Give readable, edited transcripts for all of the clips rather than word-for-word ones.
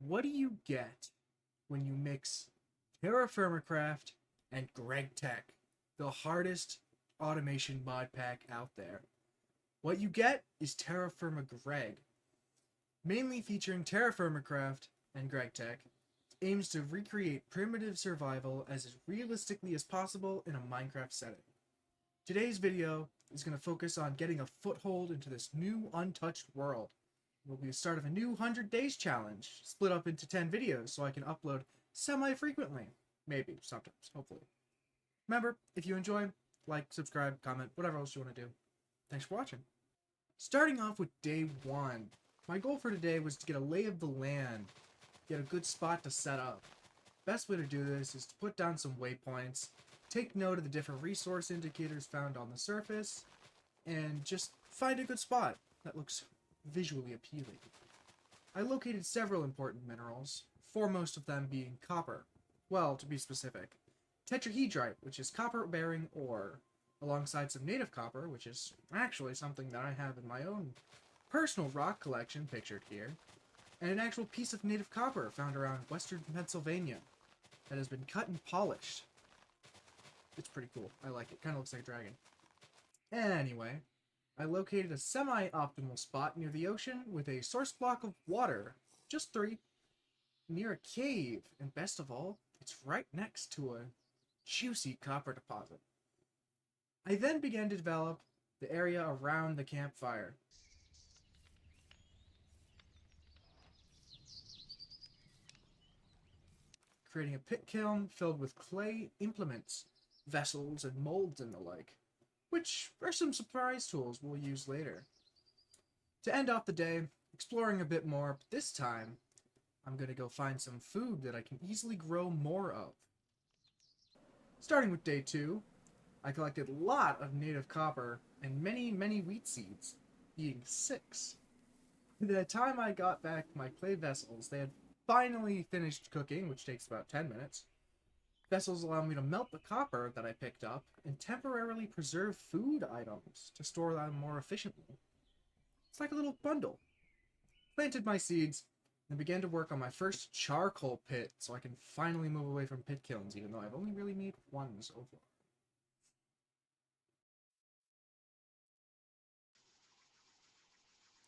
What do you get when you mix Terrafirmagreg and GregTech, the hardest automation mod pack out there? What you get is Terrafirmagreg, mainly featuring Terrafirmagreg and GregTech, aims to recreate primitive survival as realistically as possible in a Minecraft setting. Today's video is going to focus on getting a foothold into this new untouched world. It will be the start of a new 100 days challenge, split up into 10 videos so I can upload semi-frequently. Maybe, sometimes, hopefully. Remember, if you enjoy, like, subscribe, comment, whatever else you want to do. Thanks for watching. Starting off with day 1. My goal for today was to get a lay of the land, get a good spot to set up. Best way to do this is to put down some waypoints, take note of the different resource indicators found on the surface, and just find a good spot that looks visually appealing. I located several important minerals, foremost of them being copper. Well, to be specific, tetrahedrite, which is copper-bearing ore, alongside some native copper, which is actually something that I have in my own personal rock collection pictured here, and an actual piece of native copper found around western Pennsylvania that has been cut and polished. It's pretty cool. I like it. Kind of looks like a dragon. Anyway, I located a semi-optimal spot near the ocean with a source block of water, just 3, near a cave, and best of all, it's right next to a juicy copper deposit. I then began to develop the area around the campfire. Creating a pit kiln filled with clay implements, vessels, and molds and the like, which are some surprise tools we'll use later. To end off the day, exploring a bit more, but this time, I'm going to go find some food that I can easily grow more of. Starting with day 2, I collected a lot of native copper and many wheat seeds, being 6. By the time I got back my clay vessels, they had finally finished cooking, which takes about 10 minutes. Vessels allow me to melt the copper that I picked up and temporarily preserve food items to store them more efficiently. It's like a little bundle. Planted my seeds and began to work on my first charcoal pit so I can finally move away from pit kilns, even though I've only really made one so far.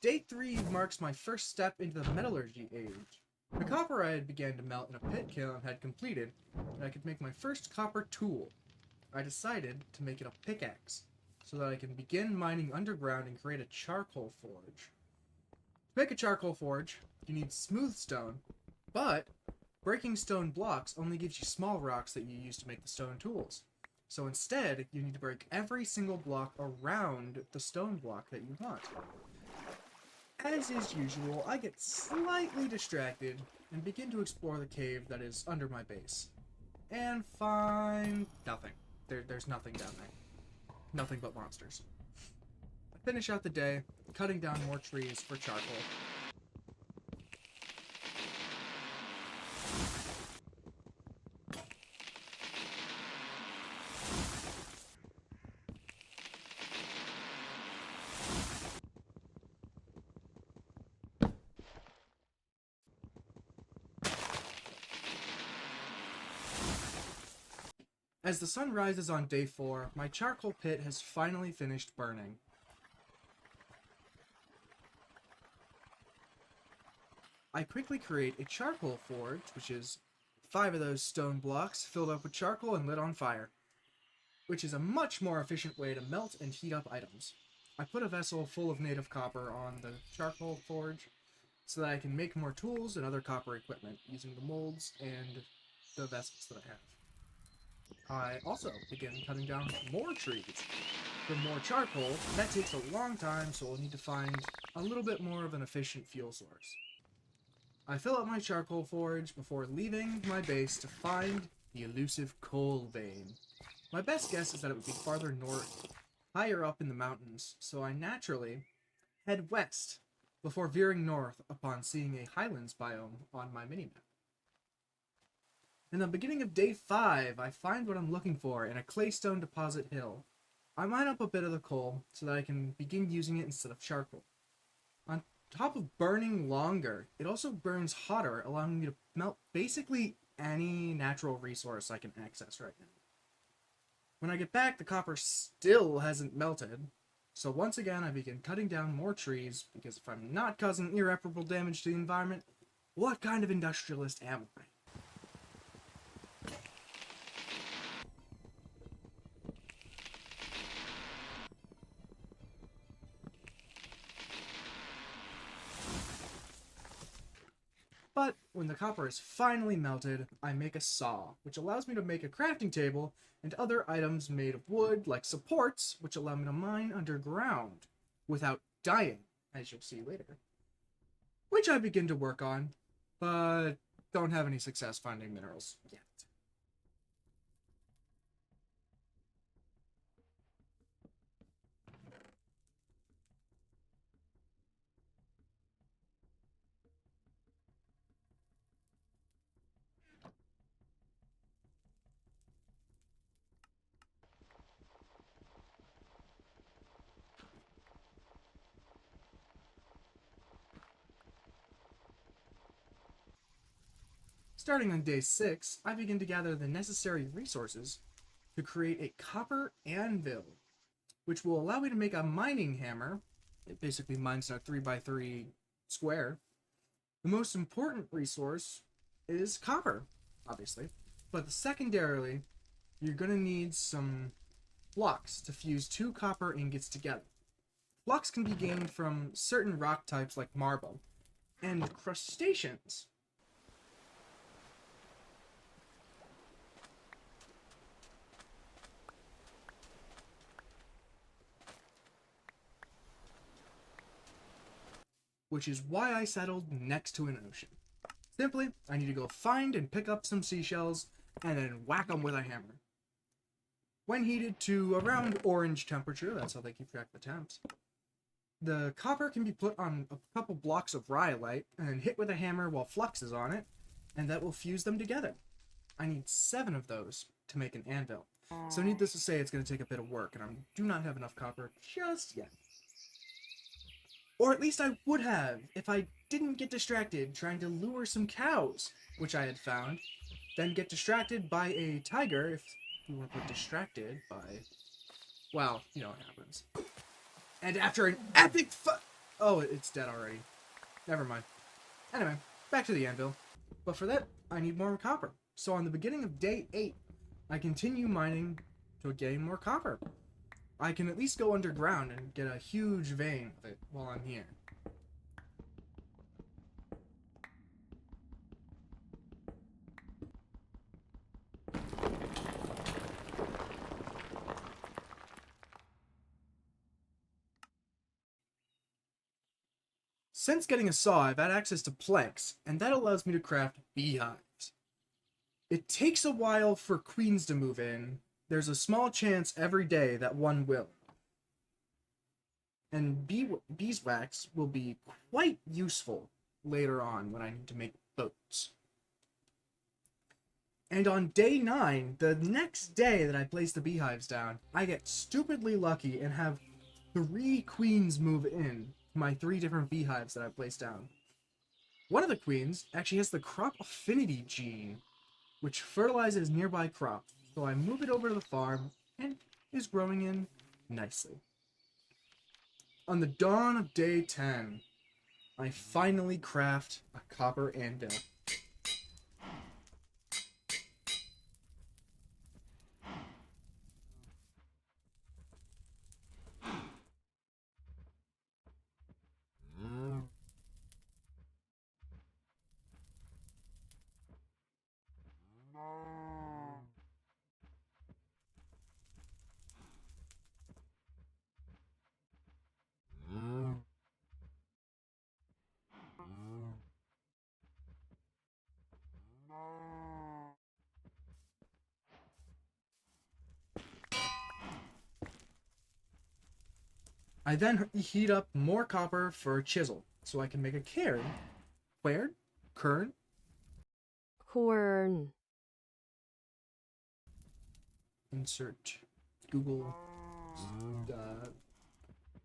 Day 3 marks my first step into the metallurgy age. The copper I had began to melt in a pit kiln had completed, and I could make my first copper tool. I decided to make it a pickaxe, so that I can begin mining underground and create a charcoal forge. To make a charcoal forge, you need smooth stone, but breaking stone blocks only gives you small rocks that you use to make the stone tools. So instead, you need to break every single block around the stone block that you want. As is usual, I get slightly distracted and begin to explore the cave that is under my base. And find nothing. There's nothing down there. Nothing but monsters. I finish out the day, cutting down more trees for charcoal. As the sun rises on day 4, my charcoal pit has finally finished burning. I quickly create a charcoal forge, which is 5 of those stone blocks filled up with charcoal and lit on fire, which is a much more efficient way to melt and heat up items. I put a vessel full of native copper on the charcoal forge so that I can make more tools and other copper equipment using the molds and the vessels that I have. I also begin cutting down more trees for more charcoal. That takes a long time, so I'll need to find a little bit more of an efficient fuel source. I fill up my charcoal forge before leaving my base to find the elusive coal vein. My best guess is that it would be farther north, higher up in the mountains, so I naturally head west before veering north upon seeing a highlands biome on my minimap. In the beginning of day 5, I find what I'm looking for in a claystone deposit hill. I mine up a bit of the coal so that I can begin using it instead of charcoal. On top of burning longer, it also burns hotter, allowing me to melt basically any natural resource I can access right now. When I get back, the copper still hasn't melted, so once again I begin cutting down more trees, because if I'm not causing irreparable damage to the environment, what kind of industrialist am I? But when the copper is finally melted, I make a saw, which allows me to make a crafting table and other items made of wood, like supports, which allow me to mine underground without dying, as you'll see later. Which I begin to work on, but don't have any success finding minerals yet. Starting on day 6, I begin to gather the necessary resources to create a copper anvil, which will allow me to make a mining hammer. It basically mines a 3x3 square. The most important resource is copper, obviously, but secondarily, you're going to need some flux to fuse 2 copper ingots together. Flux can be gained from certain rock types like marble and crustaceans. Which is why I settled next to an ocean. Simply, I need to go find and pick up some seashells and then whack them with a hammer. When heated to around orange temperature, that's how they keep track of the temps, the copper can be put on a couple blocks of rhyolite and then hit with a hammer while flux is on it, and that will fuse them together. I need 7 of those to make an anvil. So needless to say, it's going to take a bit of work, and I do not have enough copper just yet. Or at least I would have if I didn't get distracted trying to lure some cows, which I had found, then get distracted by a tiger, if you want to put distracted by... Well, you know what happens. And after an epic oh, it's dead already. Never mind. Anyway, back to the anvil. But for that, I need more copper. So on the beginning of day 8, I continue mining to gain more copper. I can at least go underground and get a huge vein of it while I'm here. Since getting a saw, I've had access to planks, and that allows me to craft beehives. It takes a while for queens to move in. There's a small chance every day that one will. And beeswax will be quite useful later on when I need to make boats. And on day 9, the next day that I place the beehives down, I get stupidly lucky and have 3 queens move in to my 3 different beehives that I placed down. One of the queens actually has the crop affinity gene, which fertilizes nearby crops. So I move it over to the farm and is growing in nicely. On the dawn of day 10, I finally craft a copper anvil. I then heat up more copper for a chisel, so I can make a cairn. Where? Kern? Corn. Insert Google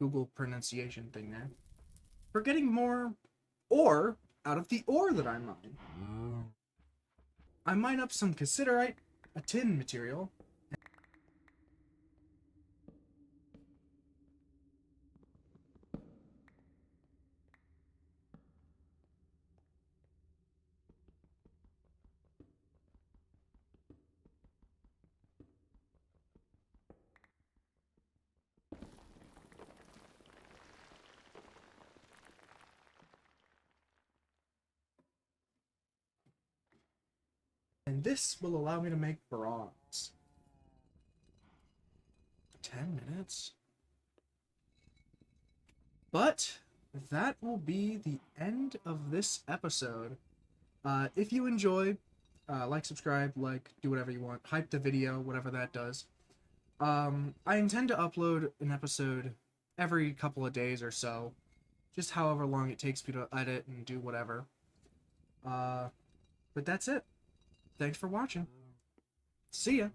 Google pronunciation thing there. for getting more ore out of the ore that I mine. I mine up some cassiterite, a tin material, and this will allow me to make bronze. 10 minutes? But that will be the end of this episode. If you enjoy, like, subscribe, do whatever you want. Hype the video, whatever that does. I intend to upload an episode every couple of days or so. Just however long it takes me to edit and do whatever. But that's it. Thanks for watching. See ya.